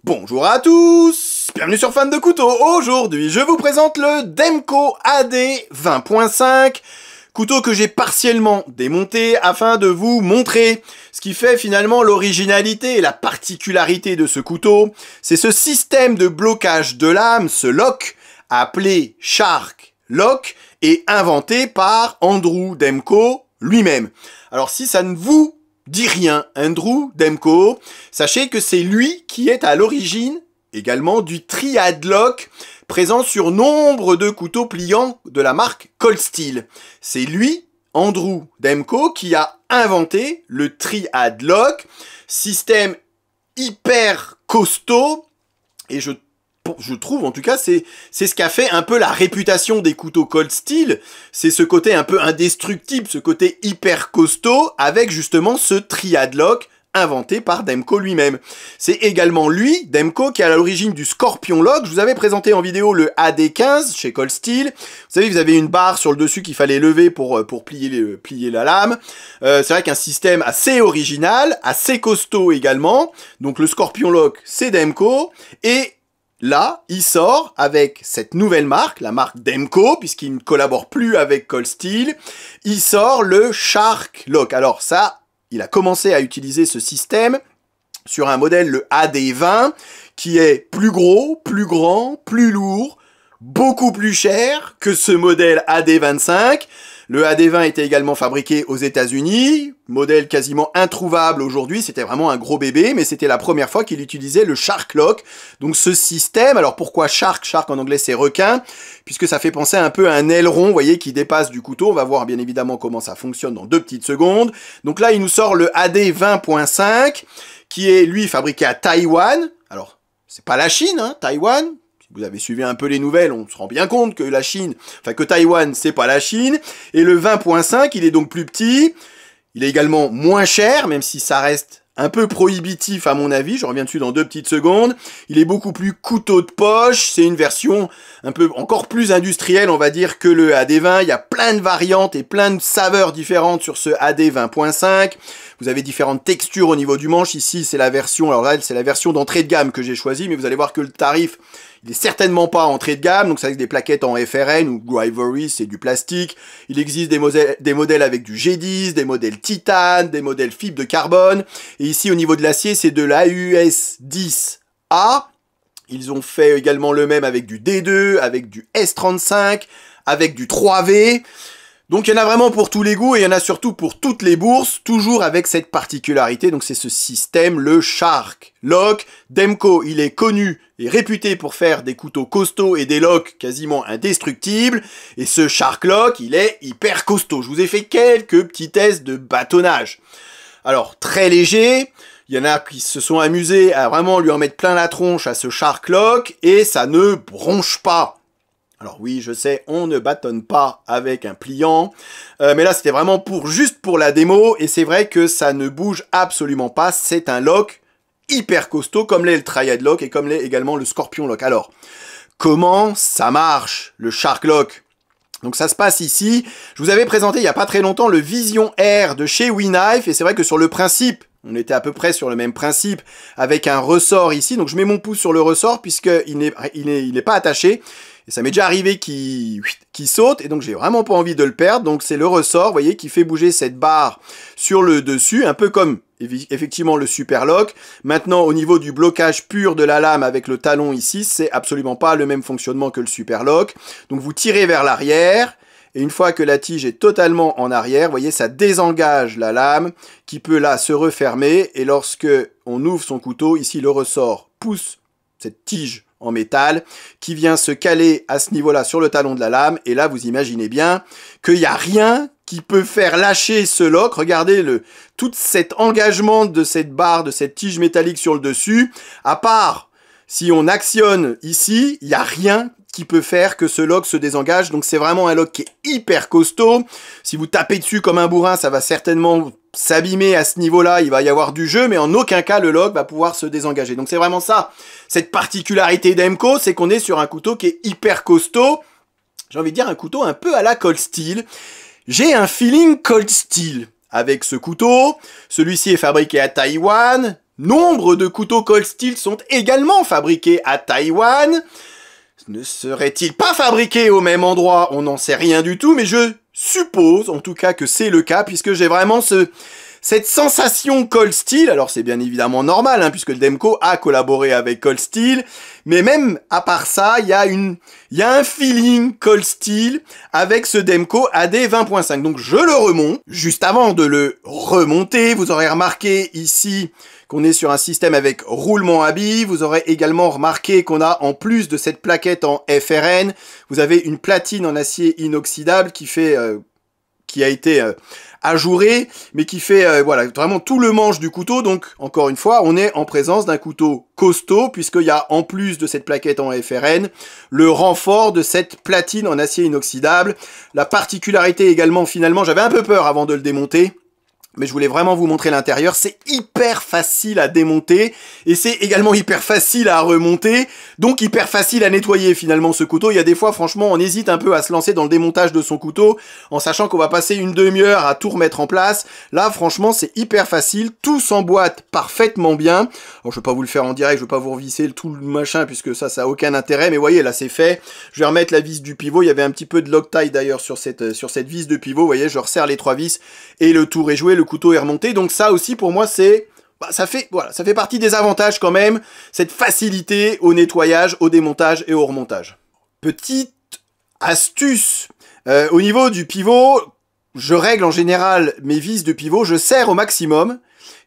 Bonjour à tous, bienvenue sur Fan de Couteaux. Aujourd'hui, je vous présente le Demco AD 20.5, couteau que j'ai partiellement démonté afin de vous montrer ce qui fait finalement l'originalité et la particularité de ce couteau. C'est ce système de blocage de lame, ce lock, appelé Shark Lock, et inventé par Andrew Demco lui-même. Alors si ça ne vous dit rien, Andrew Demco, sachez que c'est lui qui est à l'origine également du Triad Lock présent sur nombre de couteaux pliants de la marque Cold Steel. C'est lui, Andrew Demco, qui a inventé le Triad Lock, système hyper costaud, et je trouve, en tout cas, c'est ce qui a fait un peu la réputation des couteaux Cold Steel. C'est ce côté un peu indestructible, ce côté hyper costaud, avec justement ce Triad Lock inventé par Demco lui-même. C'est également lui, Demco, qui est à l'origine du Scorpion Lock. Je vous avais présenté en vidéo le AD15 chez Cold Steel. Vous savez, vous avez une barre sur le dessus qu'il fallait lever pour plier la lame. C'est vrai qu'un système assez original, assez costaud également. Donc le Scorpion Lock, c'est Demco. Et là, il sort avec cette nouvelle marque, la marque Demco, puisqu'il ne collabore plus avec Cold Steel. Il sort le Shark Lock. Alors ça, il a commencé à utiliser ce système sur un modèle, le AD20, qui est plus gros, plus grand, plus lourd, beaucoup plus cher que ce modèle AD25. Le AD20 était également fabriqué aux États-Unis, modèle quasiment introuvable aujourd'hui, c'était vraiment un gros bébé, mais c'était la première fois qu'il utilisait le Shark Lock. Donc ce système, alors pourquoi Shark? Shark en anglais c'est requin, puisque ça fait penser un peu à un aileron, vous voyez, qui dépasse du couteau. On va voir bien évidemment comment ça fonctionne dans 2 petites secondes. Donc là, il nous sort le AD 20.5, qui est lui fabriqué à Taïwan. Alors, c'est pas la Chine, hein, Taïwan. Vous avez suivi un peu les nouvelles, on se rend bien compte que la Chine, enfin que Taïwan, c'est pas la Chine. Et le 20.5, il est donc plus petit. Il est également moins cher, même si ça reste un peu prohibitif à mon avis. Je reviens dessus dans 2 petites secondes. Il est beaucoup plus couteau de poche. C'est une version un peu encore plus industrielle, on va dire, que le AD20. Il y a plein de variantes et plein de saveurs différentes sur ce AD 20.5. Vous avez différentes textures au niveau du manche. Ici, c'est la version, alors là, c'est la version d'entrée de gamme que j'ai choisie, mais vous allez voir que le tarif, il est certainement pas entrée de gamme, donc ça avec des plaquettes en FRN ou Ivory, c'est du plastique. Il existe des modèles avec du G10, des modèles titane, des modèles fibre de carbone. Et ici, au niveau de l'acier, c'est de l'AUS 10A. Ils ont fait également le même avec du D2, avec du S35, avec du 3V. Donc il y en a vraiment pour tous les goûts et il y en a surtout pour toutes les bourses, toujours avec cette particularité. Donc c'est ce système, le Shark Lock. Demco, il est connu et réputé pour faire des couteaux costauds et des locks quasiment indestructibles. Et ce Shark Lock, il est hyper costaud. Je vous ai fait quelques petits tests de bâtonnage. Alors très léger. Il y en a qui se sont amusés à vraiment lui en mettre plein la tronche à ce Shark Lock et ça ne bronche pas. Alors oui, je sais, on ne bâtonne pas avec un pliant, mais là c'était vraiment juste pour la démo, et c'est vrai que ça ne bouge absolument pas, c'est un lock hyper costaud, comme l'est le Triad Lock, et comme l'est également le Scorpion Lock. Alors, comment ça marche, le Shark Lock? Donc ça se passe ici, je vous avais présenté il n'y a pas très longtemps le Vision Air de chez WeKnife, et c'est vrai que sur le principe, on était à peu près sur le même principe avec un ressort ici, donc je mets mon pouce sur le ressort puisqu'il n'est pas attaché. Et ça m'est déjà arrivé qu'il saute, et donc j'ai vraiment pas envie de le perdre. Donc c'est le ressort, vous voyez, qui fait bouger cette barre sur le dessus, un peu comme effectivement le Super Lock. Maintenant, au niveau du blocage pur de la lame avec le talon ici, c'est absolument pas le même fonctionnement que le Super Lock. Donc vous tirez vers l'arrière, et une fois que la tige est totalement en arrière, vous voyez, ça désengage la lame, qui peut là se refermer, et lorsque on ouvre son couteau, ici le ressort pousse cette tige en métal, qui vient se caler à ce niveau-là sur le talon de la lame, et là vous imaginez bien qu'il n'y a rien qui peut faire lâcher ce lock. Regardez tout cet engagement de cette barre, de cette tige métallique sur le dessus, à part si on actionne ici, il n'y a rien qui peut faire que ce lock se désengage. Donc c'est vraiment un lock qui est hyper costaud. Si vous tapez dessus comme un bourrin, ça va certainement s'abîmer à ce niveau-là, il va y avoir du jeu, mais en aucun cas le lock va pouvoir se désengager. Donc c'est vraiment ça, cette particularité d'Emco, c'est qu'on est sur un couteau qui est hyper costaud. J'ai envie de dire un couteau un peu à la Cold Steel. J'ai un feeling Cold Steel avec ce couteau. Celui-ci est fabriqué à Taïwan. nombre de couteaux Cold Steel sont également fabriqués à Taïwan. Ne seraient-ils pas fabriqués au même endroit? On n'en sait rien du tout, mais je suppose en tout cas que c'est le cas, puisque j'ai vraiment cette sensation Cold Steel. Alors c'est bien évidemment normal, hein, puisque le Demko a collaboré avec Cold Steel, mais même à part ça, il y a un feeling Cold Steel avec ce Demko AD 20.5. Donc je le remonte. Juste avant de le remonter, vous aurez remarqué ici qu'on est sur un système avec roulement à billes. Vous aurez également remarqué qu'on a, en plus de cette plaquette en FRN, vous avez une platine en acier inoxydable qui a été ajourée, mais qui fait voilà, vraiment tout le manche du couteau. Donc, encore une fois, on est en présence d'un couteau costaud, puisqu'il y a, en plus de cette plaquette en FRN, le renfort de cette platine en acier inoxydable. La particularité également, finalement, j'avais un peu peur avant de le démonter, mais je voulais vraiment vous montrer l'intérieur. C'est hyper facile à démonter et c'est également hyper facile à remonter, donc hyper facile à nettoyer finalement ce couteau. Il y a des fois, franchement, on hésite un peu à se lancer dans le démontage de son couteau en sachant qu'on va passer une demi-heure à tout remettre en place. Là, franchement, c'est hyper facile. Tout s'emboîte parfaitement bien. Alors, je vais pas vous le faire en direct, je vais pas vous revisser tout le machin puisque ça a aucun intérêt. Mais vous voyez, là, c'est fait. Je vais remettre la vis du pivot. Il y avait un petit peu de Loctite d'ailleurs sur cette vis de pivot. Vous voyez, je resserre les 3 vis et le tour est joué. Le couteau est remonté, donc ça aussi pour moi c'est ça fait partie des avantages quand même, cette facilité au nettoyage, au démontage et au remontage. Petite astuce, au niveau du pivot, je règle en général mes vis de pivot, je serre au maximum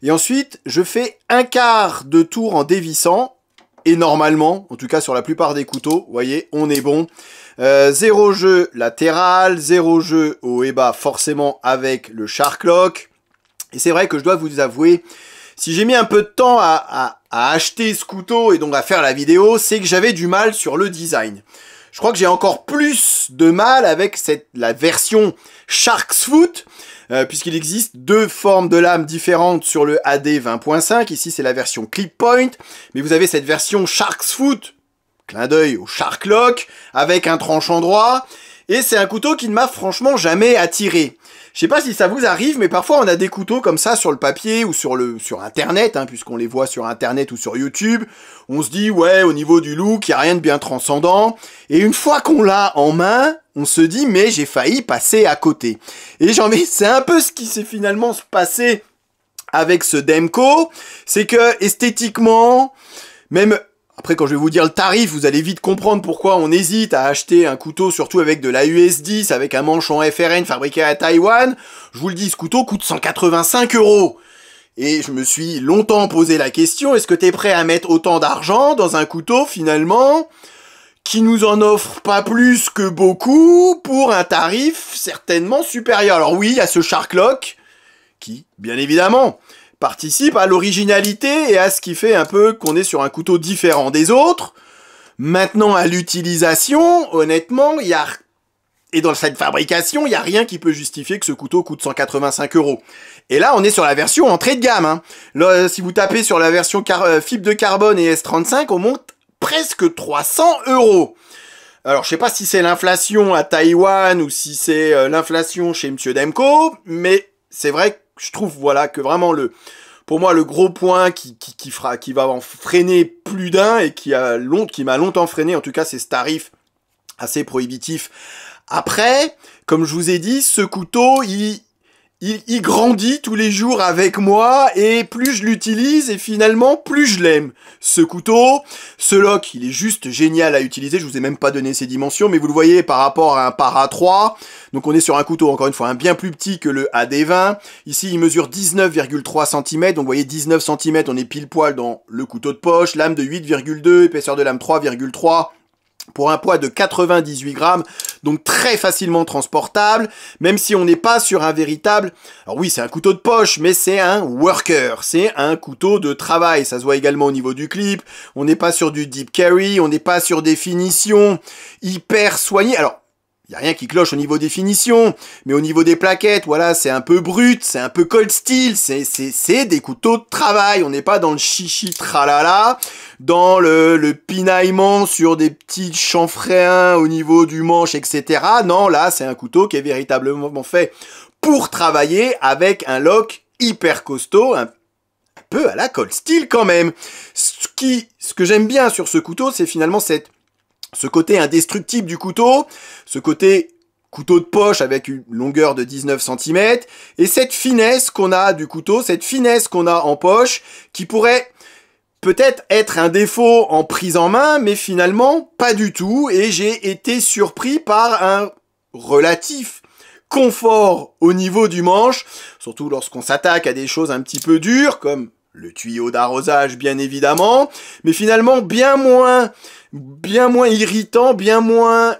et ensuite je fais un quart de tour en dévissant et normalement, en tout cas sur la plupart des couteaux, vous voyez, on est bon. 0 jeu latéral, 0 jeu haut et bas forcément avec le Shark Lock. Et c'est vrai que je dois vous avouer, si j'ai mis un peu de temps à acheter ce couteau et donc à faire la vidéo, c'est que j'avais du mal sur le design. Je crois que j'ai encore plus de mal avec la version Shark's Foot, puisqu'il existe 2 formes de lame différentes sur le AD 20.5. Ici, c'est la version Clip Point, mais vous avez cette version Shark's Foot, clin d'œil au Shark Lock, avec un tranchant droit, et c'est un couteau qui ne m'a franchement jamais attiré. Je sais pas si ça vous arrive, mais parfois on a des couteaux comme ça sur le papier ou sur internet, hein, puisqu'on les voit sur internet ou sur YouTube. On se dit, ouais, au niveau du look, il n'y a rien de bien transcendant. Et une fois qu'on l'a en main, on se dit, mais j'ai failli passer à côté. Et c'est un peu ce qui s'est finalement passé avec ce Demko. C'est que, esthétiquement, même... Après, quand je vais vous dire le tarif, vous allez vite comprendre pourquoi on hésite à acheter un couteau, surtout avec de la US10, avec un manche en FRN fabriqué à Taïwan. Je vous le dis, ce couteau coûte 185 €. Et je me suis longtemps posé la question, est-ce que tu es prêt à mettre autant d'argent dans un couteau, finalement, qui nous en offre pas plus que beaucoup, pour un tarif certainement supérieur? Alors oui, il y a ce Shark Lock, qui, bien évidemment, participe à l'originalité et à ce qui fait un peu qu'on est sur un couteau différent des autres. Maintenant, à l'utilisation, honnêtement, et dans cette fabrication, il n'y a rien qui peut justifier que ce couteau coûte 185 €. Et là, on est sur la version entrée de gamme, hein. Là, si vous tapez sur la version fibre de carbone et S35, on monte presque 300 €. Alors, je sais pas si c'est l'inflation à Taïwan ou si c'est l'inflation chez Monsieur Demko, mais c'est vrai que je trouve, voilà, que vraiment pour moi, le gros point qui va en freiner plus d'un et qui m'a longtemps freiné, en tout cas, c'est ce tarif assez prohibitif. Après, comme je vous ai dit, ce couteau, il grandit tous les jours avec moi et plus je l'utilise et finalement plus je l'aime. Ce couteau, ce lock, il est juste génial à utiliser. Je vous ai même pas donné ses dimensions, mais vous le voyez par rapport à un Para 3. Donc on est sur un couteau, encore une fois, un bien plus petit que le AD20. Ici, il mesure 19,3 cm. Donc vous voyez, 19 cm, on est pile poil dans le couteau de poche. Lame de 8,2, épaisseur de lame 3,3. Pour un poids de 98 grammes, donc très facilement transportable, même si on n'est pas sur un véritable... Alors oui, c'est un couteau de poche, mais c'est un worker, c'est un couteau de travail, ça se voit également au niveau du clip, on n'est pas sur du deep carry, on n'est pas sur des finitions hyper soignées. Alors, il n'y a rien qui cloche au niveau des finitions, mais au niveau des plaquettes, voilà, c'est un peu brut, c'est un peu cold steel, c'est des couteaux de travail, on n'est pas dans le chichi tralala, dans le pinaillement sur des petits chanfreins au niveau du manche, etc. Non, là, c'est un couteau qui est véritablement fait pour travailler avec un lock hyper costaud, un peu à la Cold Steel quand même. Ce que j'aime bien sur ce couteau, c'est finalement ce côté indestructible du couteau, ce côté couteau de poche avec une longueur de 19 cm, et cette finesse qu'on a du couteau, cette finesse qu'on a en poche, qui pourrait peut-être être un défaut en prise en main, mais finalement pas du tout, et j'ai été surpris par un relatif confort au niveau du manche, surtout lorsqu'on s'attaque à des choses un petit peu dures, comme le tuyau d'arrosage bien évidemment, mais finalement bien moins irritant, bien moins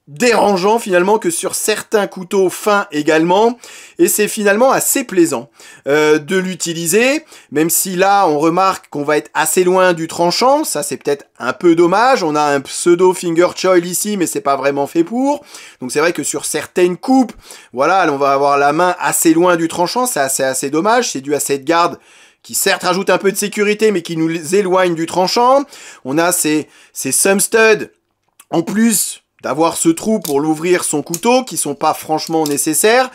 dérangeant finalement que sur certains couteaux fins également, et c'est finalement assez plaisant de l'utiliser, même si là on remarque qu'on va être assez loin du tranchant, ça c'est peut-être un peu dommage, on a un pseudo finger choil ici mais c'est pas vraiment fait pour, donc c'est vrai que sur certaines coupes, voilà, on va avoir la main assez loin du tranchant, c'est assez dommage, c'est dû à cette garde qui certes rajoute un peu de sécurité mais qui nous éloigne du tranchant. On a ces thumb studs en plus d'avoir ce trou pour l'ouvrir son couteau, qui sont pas franchement nécessaires.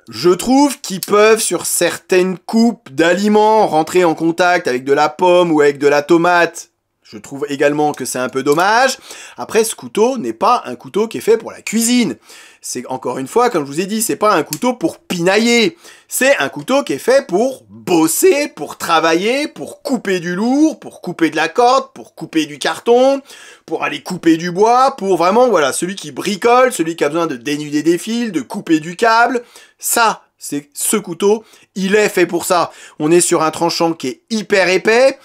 Je trouve qu'ils peuvent, sur certaines coupes d'aliments, rentrer en contact avec de la pomme ou avec de la tomate. Je trouve également que c'est un peu dommage. Après, ce couteau n'est pas un couteau qui est fait pour la cuisine. C'est, encore une fois, comme je vous ai dit, c'est pas un couteau pour pinailler. C'est un couteau qui est fait pour bosser, pour travailler, pour couper du lourd, pour couper de la corde, pour couper du carton, pour aller couper du bois, pour vraiment, voilà, celui qui bricole, celui qui a besoin de dénuder des fils, de couper du câble. Ça, c'est ce couteau, il est fait pour ça. On est sur un tranchant qui est hyper épais,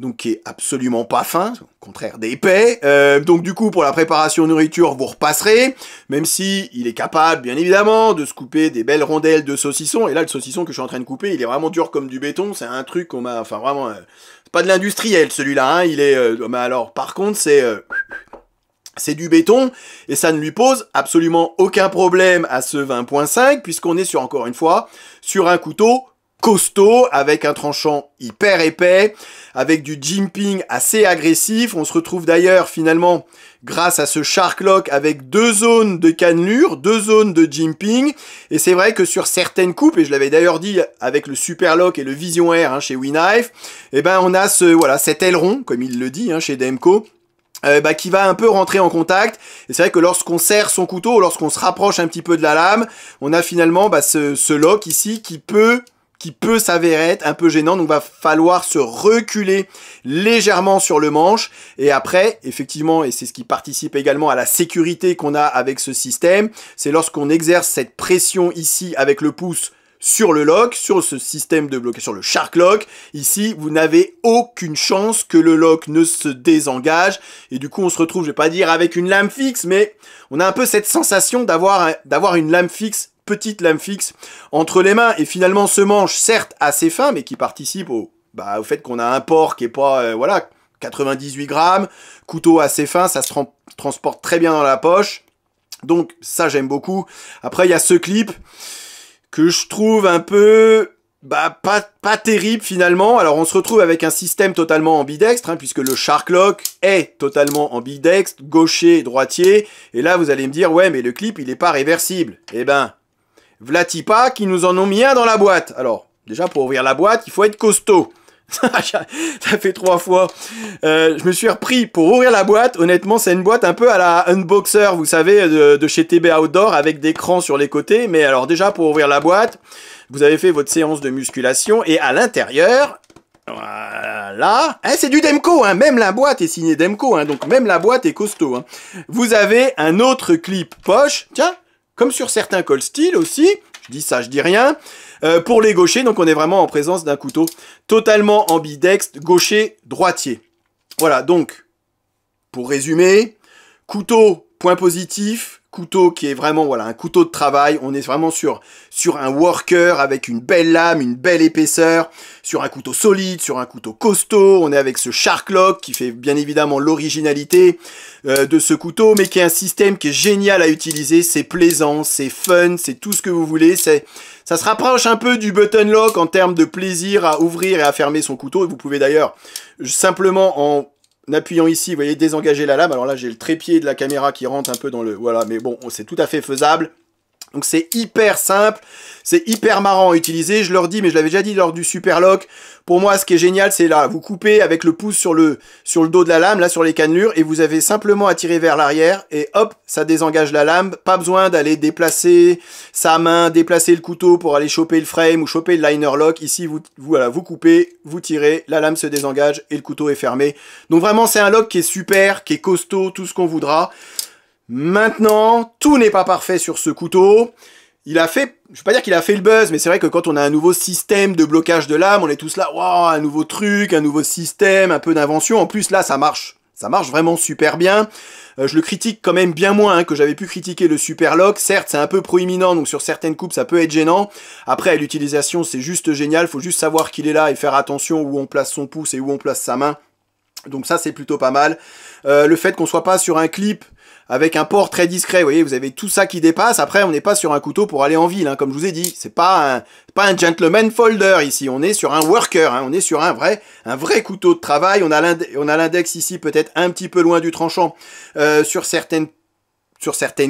donc qui est absolument pas fin, au contraire d'épais. Donc du coup, pour la préparation nourriture, vous repasserez, même si il est capable, bien évidemment, de se couper des belles rondelles de saucisson. Et là, le saucisson que je suis en train de couper, il est vraiment dur comme du béton. C'est un truc qu'on m'a, enfin vraiment, c'est pas de l'industriel celui-là. Hein, il est, mais alors, par contre, c'est du béton, et ça ne lui pose absolument aucun problème à ce 20.5, puisqu'on est sur, encore une fois, sur un couteau costaud, avec un tranchant hyper épais, avec du jimping assez agressif. On se retrouve d'ailleurs finalement grâce à ce Shark Lock avec 2 zones de cannelure, 2 zones de jimping, et c'est vrai que sur certaines coupes, et je l'avais d'ailleurs dit avec le Super Lock et le Vision Air hein, chez WeKnife, eh ben on a cet aileron, comme il le dit hein, chez Demko, qui va un peu rentrer en contact, et c'est vrai que lorsqu'on serre son couteau, lorsqu'on se rapproche un petit peu de la lame, on a finalement ce lock ici qui peut s'avérer être un peu gênant, donc va falloir se reculer légèrement sur le manche, et après, effectivement, et c'est ce qui participe également à la sécurité qu'on a avec ce système, c'est lorsqu'on exerce cette pression ici avec le pouce sur le lock, sur ce système de blocage, sur le Shark Lock, ici, vous n'avez aucune chance que le lock ne se désengage, et du coup, on se retrouve, je vais pas dire avec une lame fixe, mais on a un peu cette sensation d'avoir une lame fixe, petite lame fixe entre les mains, et finalement ce manche certes assez fin mais qui participe au fait qu'on a un port qui est pas 98 grammes, couteau assez fin, ça se transporte très bien dans la poche, donc ça j'aime beaucoup. Après il y a ce clip que je trouve un peu pas terrible finalement. Alors on se retrouve avec un système totalement ambidextre, hein, puisque le Shark Lock est totalement ambidextre, gaucher, droitier, et là vous allez me dire ouais mais le clip il est pas réversible. Eh ben v'là-t-il pas qui nous en ont mis un dans la boîte. Alors, déjà, pour ouvrir la boîte, il faut être costaud. Ça fait 3 fois. Je me suis repris pour ouvrir la boîte. Honnêtement, c'est une boîte un peu à la Unboxer, vous savez, de chez TB Outdoor, avec des crans sur les côtés. Mais alors, déjà, pour ouvrir la boîte, vous avez fait votre séance de musculation. Et à l'intérieur, voilà, hein, c'est du Demko, hein, même la boîte est signée Demko, hein, donc même la boîte est costaud. Hein. Vous avez un autre clip poche, tiens, comme sur certains Cold Steel aussi, je dis ça, je dis rien, pour les gauchers, donc on est vraiment en présence d'un couteau totalement ambidextre, gaucher-droitier. Voilà, donc, pour résumer, couteau, point positif, couteau qui est vraiment, voilà, un couteau de travail, on est vraiment sur un worker avec une belle lame, une belle épaisseur, sur un couteau solide, sur un couteau costaud, on est avec ce Shark Lock qui fait bien évidemment l'originalité de ce couteau, mais qui est un système qui est génial à utiliser, c'est plaisant, c'est fun, c'est tout ce que vous voulez, ça se rapproche un peu du button lock en termes de plaisir à ouvrir et à fermer son couteau, et vous pouvez d'ailleurs simplement en appuyant ici, vous voyez, désengager la lame. Alors là, j'ai le trépied de la caméra qui rentre un peu dans le... Voilà, mais bon, c'est tout à fait faisable. Donc c'est hyper simple, c'est hyper marrant à utiliser, je leur dis, mais je l'avais déjà dit lors du Super Lock, pour moi ce qui est génial c'est là, vous coupez avec le pouce sur le dos de la lame, là sur les cannelures, et vous avez simplement à tirer vers l'arrière, et hop, ça désengage la lame, pas besoin d'aller déplacer sa main, déplacer le couteau pour aller choper le frame ou choper le liner lock, ici voilà, vous coupez, vous tirez, la lame se désengage et le couteau est fermé. Donc vraiment c'est un lock qui est super, qui est costaud, tout ce qu'on voudra. Maintenant, tout n'est pas parfait sur ce couteau. Il a fait, je vais pas dire qu'il a fait le buzz, mais c'est vrai que quand on a un nouveau système de blocage de lame, on est tous là, waouh, un nouveau truc, un nouveau système, un peu d'invention. En plus, là, ça marche vraiment super bien. Je le critique quand même bien moins que j'avais pu critiquer le Super Lock. Certes, c'est un peu proéminent, donc sur certaines coupes, ça peut être gênant. Après, à l'utilisation, c'est juste génial. Faut juste savoir qu'il est là et faire attention où on place son pouce et où on place sa main. Donc ça, c'est plutôt pas mal. Le fait qu'on soit pas sur un clip avec un port très discret, vous voyez, vous avez tout ça qui dépasse. Après, on n'est pas sur un couteau pour aller en ville, hein, comme je vous ai dit. C'est pas un gentleman folder ici. On est sur un worker, hein, on est sur un vrai couteau de travail. On a l'index ici peut-être un petit peu loin du tranchant sur certaines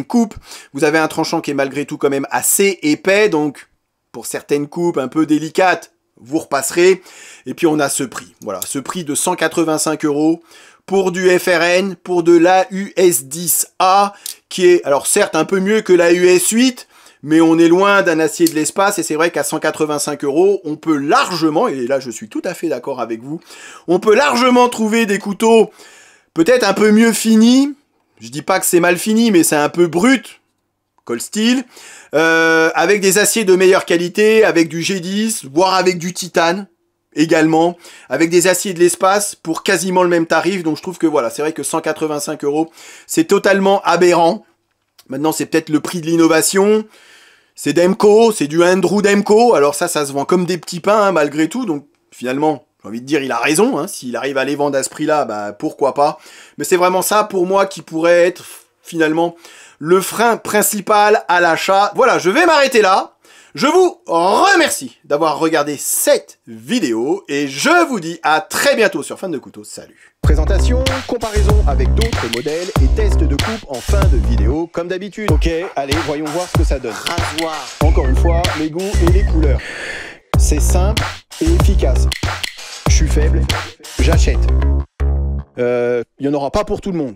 coupes. Vous avez un tranchant qui est malgré tout quand même assez épais, donc pour certaines coupes un peu délicates, vous repasserez. Et puis on a ce prix, voilà, ce prix de 185 € pour du FRN, pour de l'AUS10A, qui est, alors certes, un peu mieux que l'AUS8, mais on est loin d'un acier de l'espace, et c'est vrai qu'à 185 €, on peut largement, et là je suis tout à fait d'accord avec vous, on peut largement trouver des couteaux peut-être un peu mieux finis. Je dis pas que c'est mal fini, mais c'est un peu brut, Cold Steel, avec des aciers de meilleure qualité, avec du G10, voire avec du titane, également, avec des aciers de l'espace pour quasiment le même tarif. Donc je trouve que voilà, c'est vrai que 185 €, c'est totalement aberrant. Maintenant, c'est peut-être le prix de l'innovation. C'est Demco, c'est du Andrew Demco. Alors ça se vend comme des petits pains, hein, malgré tout. Donc finalement, j'ai envie de dire, il a raison. Hein. S'il arrive à les vendre à ce prix-là, bah pourquoi pas. Mais c'est vraiment ça, pour moi, qui pourrait être finalement le frein principal à l'achat. Voilà, je vais m'arrêter là. Je vous remercie d'avoir regardé cette vidéo et je vous dis à très bientôt sur Fan de Couteau. Salut. Présentation, comparaison avec d'autres modèles et test de coupe en fin de vidéo comme d'habitude. Ok, allez, voyons voir ce que ça donne. Rasoir. Encore une fois, les goûts et les couleurs. C'est simple et efficace. Je suis faible, j'achète. Il n'y en aura pas pour tout le monde.